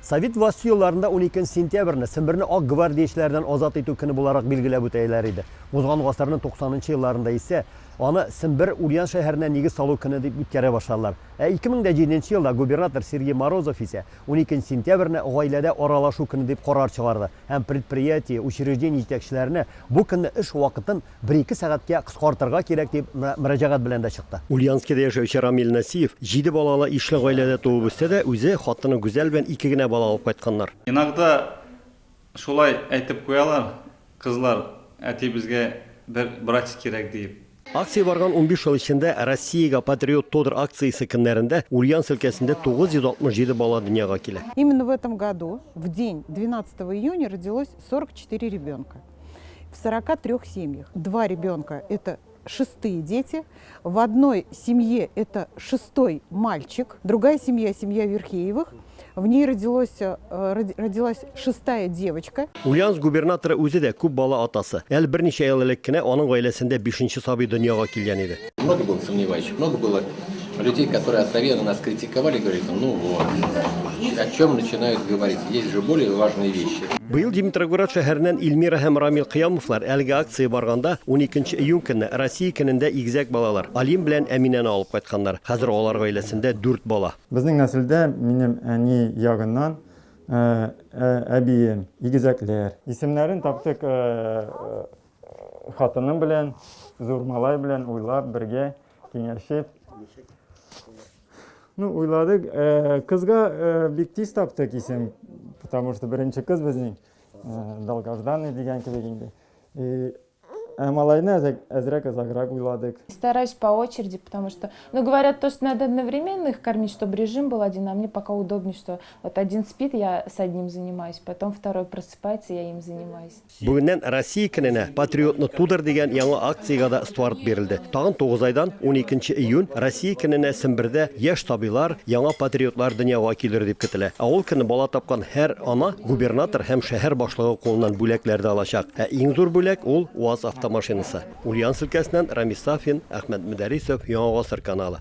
Совет власты елларында 12 сентябрьне Семберне ак гвардиячеләрдән азат итү көне буларак билгеләп үтәләр иде. Узган гасырның 90нчы елларында исә аны Сембер Ульян шәһәренә нигез салу көне дип үткәрә башладылар. 2007 елда губернатор Сергей Морозов исә 12 сентябрьне гаиләдә аралашу көне дип карар чыгарды. Һәм предприятие, учреждение җитәкчеләренә бу көнне эш вакытын 1-2 сәгатькә кыскартырга кирәк дип мөрәҗәгать белән дә чыкты. Ульяновскида яшәүче Рамил Насиев 7 балалы ишле гаиләдә туып үсте дә, үзе хатыны Гүзәл белән 2 генә бала алып кайтканнар. Иногда шулай әйтеп куялар, кызлар, әти безгә бер братик кирәк дип. Акция барган 15 ел içində Россиягә патриот тодыр акциясы көннәрендә Ульяновск өлкәсендә 967 бала дөньяга килә. Именно в этом году, в день 12 июня, родилось 44 ребенка в 43 семьях. 2 ребенка – это шестые дети, в одной семье это 6-й мальчик, другая семья – семья Верхеевых. В ней родилась 6-я девочка. Ульяновск губернаторы үзе дә күп бала атасы. Әле берничә ел элек кенә аның гаиләсендә 5-нче сабый дөньяга килгән иде. Много было сомневающих, много было людей, которые откровенно нас критиковали, говорят, ну вот, о чем начинают говорить, есть же более важные вещи. Быел Димитрогород шәһәреннән Илмира һәм Рамил Кыямовлар әлеге акция барганда 12 июнь көнне Россия көнендә игезәк балалар Алим белән Әминәне алып кайтканнар. Хәзер алар гаиләсендә 4 бала. Безнең нәселдә минем әни ягыннан әбием, игезәкләр. Исемнәрен таптык хатыным белән, зур малай белән уйлап бергә киңәшеп. Ну, уйладык, кызга бик тиз таптык исем, потому что беренче кыз безнең долгожданный дигән кебек инде. Малайны әзрәк азаграк уйладык. Стараюсь по очереди, потому что, говорят то, что надо одновременно их кормить, чтобы режим был один, а мне пока удобнее, что вот один спит, я с одним занимаюсь, потом второй просыпается, я им занимаюсь. Бүгеннән Россия көненә патриотны тудыр дигән яңа акциягә да стартап бирелде. Тагын 9 айдан 12 июнь Россия көненә Сембердә яшь табилар, яңа патриотлар дөньяга килер дип көтелә. Ул көнне бала тапкан һәр ана губернатор һәм шәһәр башлыгы кулыннан бүләкләрдә алачак. Иң зур бүләк ул УАЗ автомашинасы. Ульяновск өлкәсеннән Рамис Сафин, Әхмәт Мөдәрисов, Яңа Гасыр каналы.